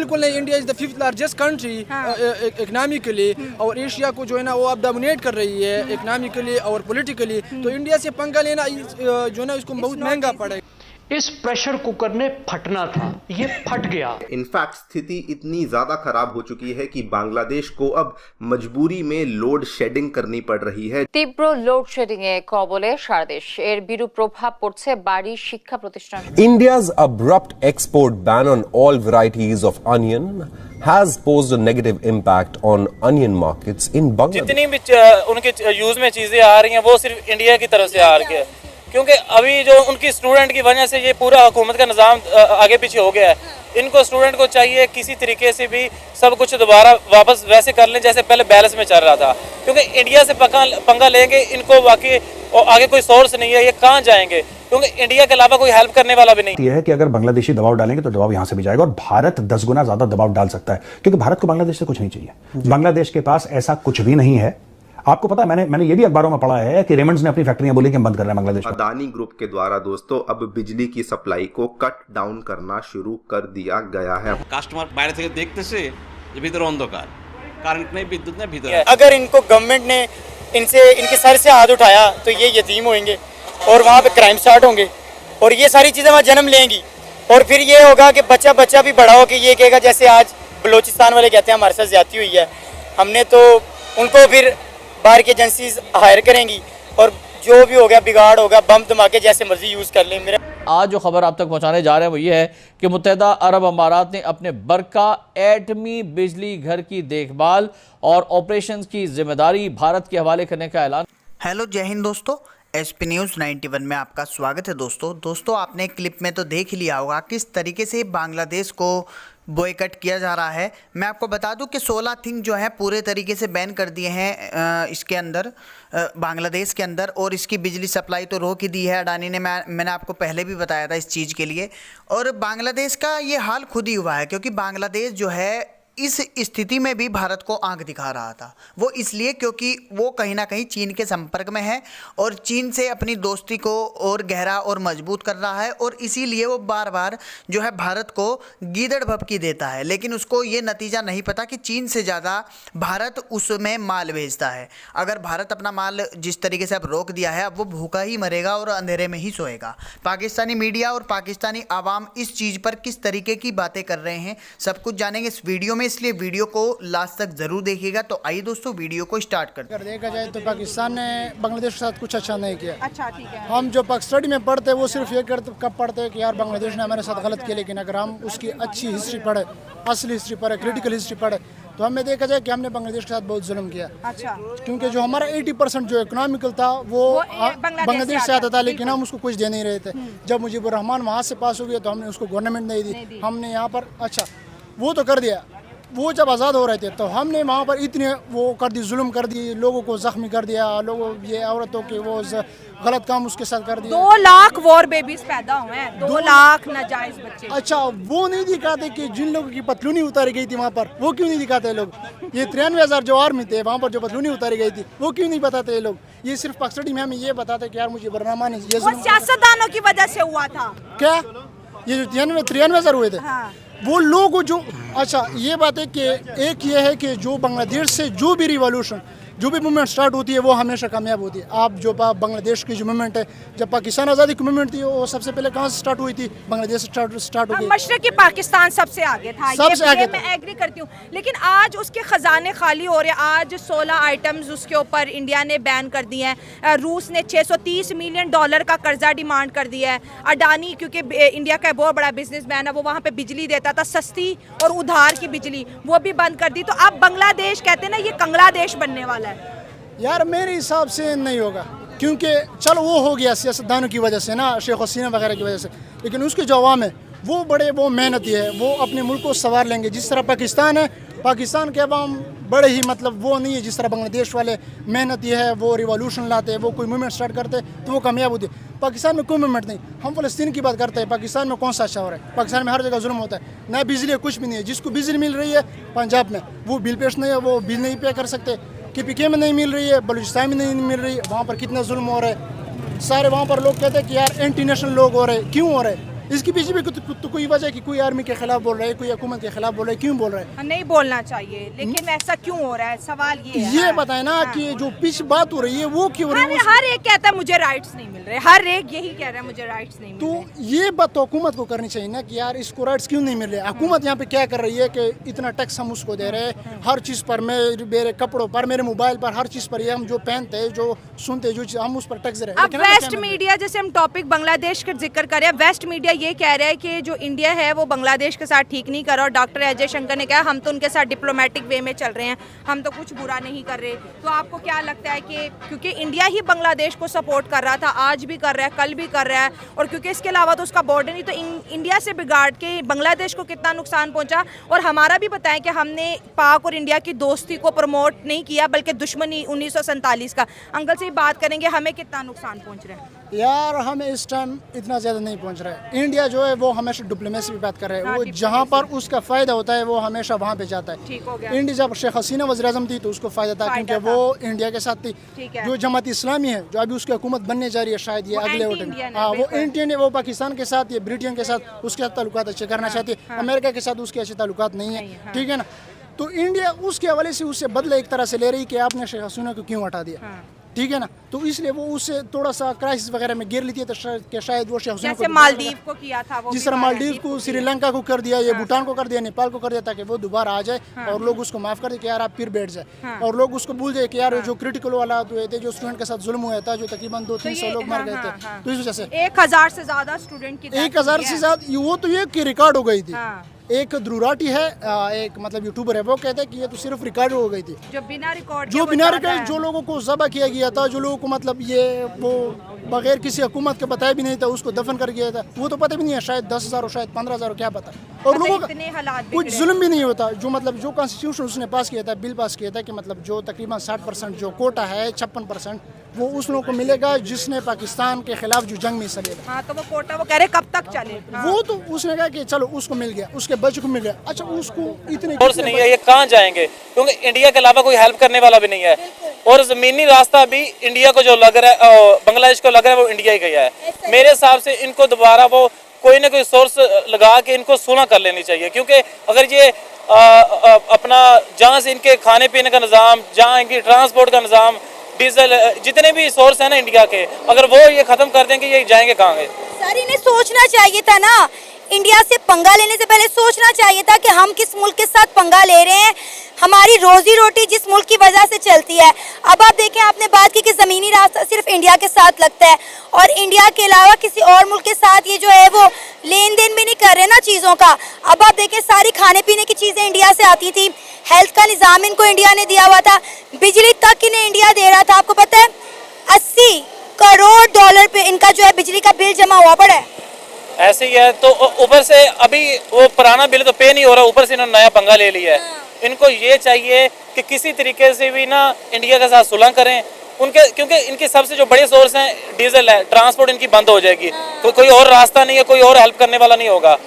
बिल्कुल नहीं, India is the 5th largest country economically, और एशिया को जो है ना वो अब डोमिनेट कर रही है इकनॉमिकली और पॉलिटिकली। तो इंडिया से पंगा लेना जो है ना इसको बहुत महंगा पड़ेगा। इस प्रेशर कुकर ने फटना था, ये फट गया। इनफैक्ट स्थिति इतनी ज्यादा खराब हो चुकी है कि बांग्लादेश को अब मजबूरी में लोड शेडिंग करनी पड़ रही है। तीव्र লোডশেডিং এ কবলে সারা দেশ, এর বিরূপ প্রভাব পড়ছে বাড়ি, শিক্ষা প্রতিষ্ঠান। India's abrupt export ban on all varieties of onion has posed a negative impact on onion markets in Bangladesh. जितनी भी उनके यूज में चीजें आ रही हैं वो सिर्फ इंडिया की तरफ से आ रही है, क्योंकि अभी जो उनकी स्टूडेंट की वजह से ये पूरा हुकूमत का निज़ाम आगे पीछे हो गया है। इनको स्टूडेंट को चाहिए किसी तरीके से भी सब कुछ दोबारा वापस वैसे कर लें जैसे पहले बैलेंस में चल रहा था, क्योंकि इंडिया से पंगा लेंगे इनको बाकी आगे कोई सोर्स नहीं है, ये कहाँ जाएंगे, क्योंकि इंडिया के अलावा कोई हेल्प करने वाला भी नहीं है। कि अगर बांग्लादेशी दबाव डालेंगे तो दबाव यहां से भी जाएगा और भारत 10 गुना ज्यादा दबाव डाल सकता है, क्योंकि भारत को बांग्लादेश से कुछ नहीं चाहिए। बांग्लादेश के पास ऐसा कुछ भी नहीं है। आपको पता है, मैंने ये भी अखबारों में पढ़ा है कि रेमंड्स ने अपनी फैक्ट्रियां बोली कि हम बंद कर रहे हैं बांग्लादेश। अदानी ग्रुप के द्वारा दोस्तों अब बिजली की सप्लाई को कट डाउन करना शुरू कर दिया गया है। কাস্টমার বাইরে থেকে দেখতেছে যে ভিতরে অন্ধকার, কারেন্ট নেই, বিদ্যুৎ নেই, ভিতরে। अगर इनको गवर्नमेंट ने इनके सर से हाथ उठाया तो ये यतीम होंगे और वहाँ पे क्राइम स्टार्ट होंगे और ये सारी चीज़ें वहाँ जन्म लेंगी, और फिर ये होगा कि बच्चा भी बड़ा हो के ये कहेगा जैसे आज बलोचिस्तान वाले कहते हैं हमारे साथ ज्यादती हुई है, हमने तो उनको फिर बाहर की एजेंसीज हायर करेंगी और जो भी होगा बिगाड़ होगा, बम धमाके जैसे मर्जी यूज़ कर लें। मेरा आज जो खबर आप तक पहुंचाने जा रहे हैं वो ये है कि मुत्तहदा अरब अमारात ने अपने बरका एटमी बिजली घर की देखभाल और ऑपरेशंस की जिम्मेदारी भारत के हवाले करने का ऐलान। हेलो, जय हिंद दोस्तों, एसपी न्यूज़ 91 में आपका स्वागत है। दोस्तों आपने क्लिप में तो देख ही लिया होगा किस तरीके से बांग्लादेश को बॉयकट किया जा रहा है। मैं आपको बता दूं कि 16 थिंग जो है पूरे तरीके से बैन कर दिए हैं इसके अंदर, बांग्लादेश के अंदर, और इसकी बिजली सप्लाई तो रोक ही दी है अडानी ने। मैंने आपको पहले भी बताया था इस चीज़ के लिए। और बांग्लादेश का ये हाल खुद ही हुआ है, क्योंकि बांग्लादेश जो है इस स्थिति में भी भारत को आंख दिखा रहा था। वो इसलिए क्योंकि वो कहीं ना कहीं चीन के संपर्क में है और चीन से अपनी दोस्ती को और गहरा और मजबूत कर रहा है, और इसीलिए वो बार बार जो है भारत को गीदड़ भभकी देता है। लेकिन उसको ये नतीजा नहीं पता कि चीन से ज़्यादा भारत उसमें माल भेजता है। अगर भारत अपना माल जिस तरीके से अब रोक दिया है, अब वो भूखा ही मरेगा और अंधेरे में ही सोएगा। पाकिस्तानी मीडिया और पाकिस्तानी आवाम इस चीज़ पर किस तरीके की बातें कर रहे हैं सब कुछ जानेंगे इस वीडियो में, इसलिए वीडियो को लास्ट तक जरूर देखिएगा। तो आइए दोस्तों वीडियो को स्टार्ट करते हैं। अगर देखा जाए तो पाकिस्तान ने बांग्लादेश के साथ कुछ अच्छा नहीं किया। अच्छा, ठीक है। हम जो स्टडी में पढ़ते हैं वो सिर्फ ये कब पढ़ते हैं कि यार बांग्लादेश ने हमारे साथ गलत किया, लेकिन अगर हम उसकी अच्छी हिस्ट्री पढ़े, असली हिस्ट्री पढ़े, क्रिटिकल हिस्ट्री पढ़े, तो हमें देखा जाए कि हमने बांग्लादेश के साथ बहुत जुल्म किया। अच्छा, क्योंकि जो हमारा 80% जो इकोनॉमिकल था वो बांग्लादेश से आता था, लेकिन हम उसको कुछ दे नहीं रहे थे। जब मुजीबुर रहमान वहाँ से पास हो गया तो हमने उसको गवर्नमेंट नहीं दी, हमने यहाँ पर अच्छा वो तो कर दिया। वो जब आज़ाद हो रहे थे तो हमने वहाँ पर इतने वो कर दी, जुल्म कर दी, लोगों को जख्मी कर दिया, लोगों ये औरतों के वो गलत काम उसके साथ कर दिया। 2 लाख वॉर बेबीज पैदा हुए हैं, 2 लाख नाजायज बच्चे। अच्छा, वो नहीं दिखाते कि जिन लोगों की पतलूनी उतारी गई थी वहाँ पर, वो क्यों नहीं दिखाते लोग? ये 93,000 जो आर्मी थे वहाँ पर जो पतलूनी उतारी गई थी वो क्यों नहीं बताते लोग? ये सिर्फ पाकिस्तानी में हमें ये बताते कि यार मुझे बरनामा नहीं, ये सियासतदानों की वजह से हुआ था क्या? ये जो 93,000 हुए थे वो लोग जो, अच्छा ये बात है कि एक ये है कि जो बांग्लादेश से जो भी रिवॉल्यूशन, जो भी मूवमेंट स्टार्ट होती है वो हमेशा कामयाब होती है। आप जो बांग्लादेश की जो मूवमेंट है, जब पाकिस्तान आज़ादी की मूवमेंट थी वो सबसे पहले कहाँ से स्टार्ट हुई थी? बांग्लादेश से स्टार्ट हो गई। मशरक़ी पाकिस्तान सबसे आगे था, सबसे आगे मैं एग्री करती हूँ, लेकिन आज उसके खजाने खाली हो रहे हैं। आज 16 आइटम्स उसके ऊपर इंडिया ने बैन कर दिए हैं। रूस ने $630 मिलियन का कर्जा डिमांड कर दिया है। अडानी क्योंकि इंडिया का बहुत बड़ा बिजनेसमैन है, वो वहाँ पे बिजली देता था सस्ती और उधार की बिजली, वो भी बंद कर दी। तो अब बांग्लादेश कहते हैं ना ये कंगलादेश बनने वाला है। यार मेरे हिसाब से नहीं होगा, क्योंकि चलो वो हो गया सियासतदानों की वजह से ना, शेख हसीना वगैरह की वजह से, लेकिन उसके जो अवाम है वो मेहनती है, वो अपने मुल्क को संवार लेंगे। जिस तरह पाकिस्तान है, पाकिस्तान के अवाम बड़े ही मतलब वो नहीं है जिस तरह बांग्लादेश वाले मेहनती है, वो रिवॉल्यूशन लाते हैं, वो कोई मूवमेंट स्टार्ट करते हैं तो वो कामयाब होती है। पाकिस्तान में कोई मूवमेंट नहीं। हम फ़लस्तीन की बात करते हैं, पाकिस्तान में कौन सा अच्छा हो रहा है? पाकिस्तान में हर जगह जुल्म होता है, ना बिजली है, कुछ भी नहीं है। जिसको बिजली मिल रही है पंजाब में वो बिल पेश नहीं है, वो बिल नहीं पे कर सकते। KPK में नहीं मिल रही है, बलूचिस्तान में नहीं मिल रही है, वहाँ पर कितना जुल्म हो रहा है। सारे वहाँ पर लोग कहते हैं कि यार एंटी नेशनल लोग हो रहे हैं। क्यों हो रहे हैं? इसके पीछे भी तो कोई वजह कि कोई आर्मी के खिलाफ बोल रहा है, कोई हुकूमत के खिलाफ बोल रहा है, क्यों बोल रहा है? नहीं बोलना चाहिए, लेकिन ऐसा क्यों हो रहा है? सवाल ये है। ये बताए ना कि जो पीछे बात हो रही है वो क्यों हो रही है? हर एक कहता है मुझे राइट्स नहीं मिल रहे, हर एक यही कह रहा है मुझे राइट्स नहीं मिल तो रहे। ये बात तो हुकूमत को करनी चाहिए ना कि यार इसको राइट्स क्यों नहीं मिल रहे। हुकूमत यहाँ पे क्या कर रही है कि इतना टैक्स हम उसको दे रहे हैं, हर चीज़ पर, मेरे कपड़ों पर, मेरे मोबाइल पर, हर चीज़ पर, ये हम जो पहनते हैं, जो सुनते हैं, जो हम उस पर टैक्स दे रहे हैं। अब वेस्ट मीडिया, जैसे हम टॉपिक बांग्लादेश का जिक्र कर रहे हैं, वेस्ट मीडिया ये कह रहा है कि जो इंडिया है वो बांग्लादेश के साथ ठीक नहीं कर रहा, और डॉक्टर अजय शंकर ने कहा हम तो उनके साथ डिप्लोमेटिक वे में चल रहे हैं, हम तो कुछ बुरा नहीं कर रहे। तो आपको क्या लगता है कि क्योंकि इंडिया ही बांग्लादेश को सपोर्ट कर रहा था, आज भी कर रहा है, कल भी कर रहा है, और क्योंकि इसके अलावा तो उसका बॉर्डर नहीं, तो इंडिया से बिगाड़ के बांग्लादेश को कितना नुकसान पहुंचा? और हमारा भी बताएं कि हमने पाक और इंडिया की दोस्ती को प्रमोट नहीं किया बल्कि दुश्मनी 1947 का। अंकल से ही बात करेंगे, हमें कितना नुकसान पहुंच रहा है? यार हमें इस टाइम इतना ज़्यादा नहीं पहुंच रहा है। इंडिया जो है वो हमेशा डिप्लोमेसी की बात कर रहा है, वो जहाँ पर उसका फ़ायदा होता है वो हमेशा वहाँ पे जाता है। ठीक हो गया। इंडिया जब शेख हसीना वज़ीर-ए-आज़म थी तो उसको फ़ायदा था क्योंकि वो इंडिया के साथ थी। जो जमात इस्लामी है जो अभी उसकी हुकूमत बनने जा रही है, शायद ये अगले वोट, हाँ वो इंडियन है, वो पाकिस्तान के साथ, ये ब्रिटेन के साथ उसके ताल्लुकात अच्छे करना चाहती है, अमेरिका के साथ उसके अच्छे ताल्लुकात नहीं है, ठीक है ना। तो इंडिया उसके हवाले से उससे बदला एक तरह से ले रही कि आपने शेख हसीना को क्यों हटा दिया, ठीक है ना। तो इसलिए वो उससे थोड़ा सा क्राइसिस वगैरह में गिर लेती है, तो शायद वो शेख हसीना जैसे मालदीव को किया था, वो जिस तरह मालदीव को, श्रीलंका को कर दिया, ये भूटान को कर दिया, नेपाल को कर दिया, ताकि वो दोबारा आ जाए और लोग उसको माफ कर दे कि यार आप फिर बैठ जाए, और लोग उसको भूल जाए कि यार जो क्रिटिकल हालात हुए थे, जो स्टूडेंट के साथ जुल्म हुआ था, जो तकरीबन 200-300 लोग मर गए थे, तो इस वजह से 1000 से ज्यादा स्टूडेंट की 1000 से ज्यादा, वो तो ये कि रिकॉर्ड हो गई थी। एक ध्रुराटी है, एक मतलब यूट्यूबर है, वो कहते हैं कि ये तो सिर्फ रिकॉर्ड हो गई थी, जो बिना रिकॉर्ड जो लोगों को ज़बह किया गया था, जो लोगों को मतलब ये वो बगैर किसी हुकूमत के बताया भी नहीं था, उसको दफन कर गया था, वो तो पता भी नहीं है, शायद 10,000 हो, शायद 15,000 हो, क्या पता। और लोगों का कुछ जुल्म भी नहीं होता, जो मतलब जो कॉन्स्टिट्यूशन उसने पास किया था, बिल पास किया था कि मतलब जो तकरीबन 60% जो कोटा है, 56% वो उस लोगों को मिलेगा जिसने पाकिस्तान के खिलाफ जो जंग में हिस्सा लिया था। हाँ, तो वो कोटा वो कह रहे कब तक चले? वो तो उसने कहा कि चलो उसको मिल गया, उसके बच्चे को मिल गया। अच्छा, उसको इतने सोर्स नहीं है, ये कहाँ जाएंगे? क्योंकि इंडिया के अलावा कोई हेल्प करने वाला भी नहीं है, और जमीनी रास्ता भी इंडिया को जो लग रहा है, बांग्लादेश को लग रहा है, वो इंडिया ही गया है। मेरे हिसाब से इनको दोबारा वो कोई ना कोई सोर्स लगा के इनको सुलह कर लेनी चाहिए, क्योंकि अगर ये अपना जहाँ से इनके खाने पीने का निज़ाम, जहाँ इनकी ट्रांसपोर्ट का निज़ाम, डीजल, जितने भी सोर्स है ना इंडिया के, अगर वो ये खत्म कर देंगे, ये जाएंगे कहाँ गए? सर इन्हें सोचना चाहिए था ना, इंडिया से पंगा लेने से पहले सोचना चाहिए था कि हम किस मुल्क के साथ पंगा ले रहे हैं, हमारी रोजी रोटी जिस मुल्क की वजह से चलती है। अब आप देखें, आपने बात की कि ज़मीनी रास्ता सिर्फ इंडिया के साथ लगता है, और इंडिया के अलावा किसी और मुल्क के साथ ये जो है वो लेन देन भी नहीं कर रहे ना चीज़ों का। अब आप देखें, सारी खाने पीने की चीज़ें इंडिया से आती थी, हेल्थ का निज़ाम इनको इंडिया ने दिया हुआ था, बिजली तक इन्हें इंडिया दे रहा था। आपको पता है 80 करोड़ डॉलर पे इनका जो है बिजली का बिल जमा हुआ पड़ा है। ऐसे ही है, तो ऊपर से अभी वो पुराना बिल तो पे नहीं हो रहा, ऊपर से इन्होंने नया पंगा ले लिया है। इनको ये चाहिए कि किसी तरीके से भी ना इंडिया के साथ सुलह करें उनके, क्योंकि इनके सबसे जो बड़े सोर्स हैं डीजल है, ट्रांसपोर्ट इनकी बंद हो जाएगी, तो कोई और रास्ता नहीं है, कोई और हेल्प करने वाला नहीं होगा।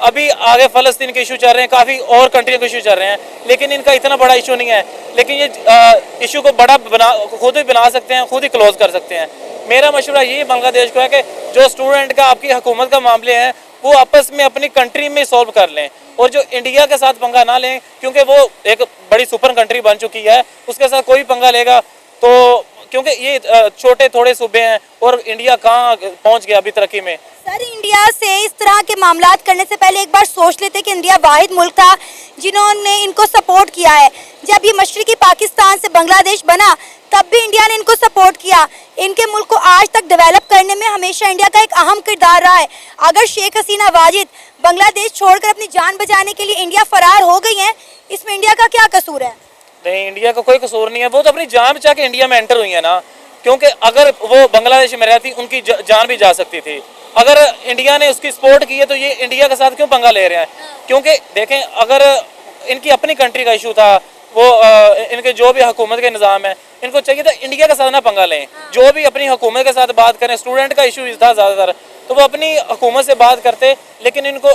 अभी आगे फ़लस्तीन के इशू चल रहे हैं, काफ़ी और कंट्रियों के इशू चल रहे हैं, लेकिन इनका इतना बड़ा इशू नहीं है। लेकिन ये इशू को बड़ा खुद ही बना सकते हैं, खुद ही क्लोज कर सकते हैं। मेरा मशवरा ये बांग्लादेश को है कि जो स्टूडेंट का आपकी हुकूमत का मामले हैं वो आपस में अपनी कंट्री में सॉल्व कर लें, और जो इंडिया के साथ पंगा ना लें, क्योंकि वो एक बड़ी सुपर कंट्री बन चुकी है, उसके साथ कोई पंगा लेगा तो, क्योंकि ये छोटे थोड़े सूबे हैं और इंडिया कहाँ पहुँच गया अभी तरक्की में। सर इंडिया से इस तरह के मामलात करने से पहले एक बार सोच लेते कि इंडिया वाहिद मुल्क था जिन्होंने इनको सपोर्ट किया है। जब ये मशरकी पाकिस्तान से बांग्लादेश बना तब भी इंडिया ने इनको सपोर्ट किया। इनके मुल्क को आज तक डेवलप करने में हमेशा इंडिया का एक अहम किरदार रहा है। अगर शेख हसीना वाजिद बांग्लादेश छोड़कर अपनी जान बचाने के लिए इंडिया फरार हो गई हैं, इसमें इंडिया का क्या कसूर है? नहीं, इंडिया का कोई कसूर नहीं है, वो तो अपनी जान बचा के इंडिया में एंटर हुई है ना, क्योंकि अगर वो बांग्लादेश में रहती उनकी जान भी जा सकती थी। अगर इंडिया ने उसकी सपोर्ट की है तो ये इंडिया के साथ क्यों पंगा ले रहे हैं? क्योंकि देखें, अगर इनकी अपनी कंट्री का इशू था, वो इनके जो भी हुकूमत के निज़ाम है, इनको चाहिए था इंडिया के साथ ना पंगा लें, जो भी अपनी हुकूमत के साथ बात करें। स्टूडेंट का इशू था ज़्यादातर, तो वो अपनी हुकूमत से बात करते, लेकिन इनको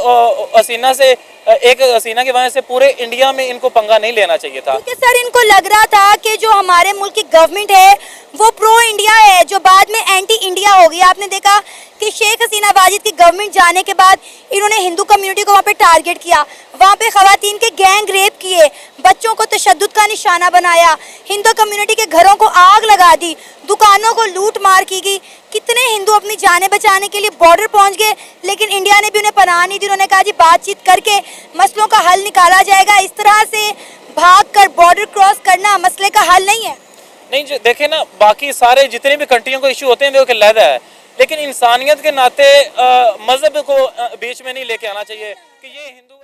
हसीना से एक हसीना की वजह से पूरे इंडिया में इनको पंगा नहीं लेना चाहिए था। क्योंकि सर इनको लग रहा था कि जो हमारे मुल्क की गवर्नमेंट है वो प्रो इंडिया है, जो बाद में एंटी इंडिया हो गई। आपने देखा कि शेख हसीना वाजिद की गवर्नमेंट जाने के बाद इन्होंने हिंदू कम्युनिटी को वहाँ पे टारगेट किया, वहाँ पे खवातीन के गैंग रेप किए, बच्चों को तशद्दुद का निशाना बनाया, हिंदू कम्युनिटी के घरों को आग लगा दी, दुकानों को लूट मार की गई। कितने हिंदू अपनी जानें बचाने के लिए बॉर्डर पहुंच गए, लेकिन इंडिया ने भी उन्हें पनाह नहीं दी। उन्होंने कहा जी बातचीत करके मसलों का हल निकाला जाएगा। इस तरह से भागकर बॉर्डर क्रॉस करना मसले का हल नहीं है। नहीं देखे ना, बाकी सारे जितने भी कंट्रियों को इशू होते हैं वो अलग है, लेकिन इंसानियत के नाते मजहब को बीच में नहीं लेके आना चाहिए कि ये हिंदू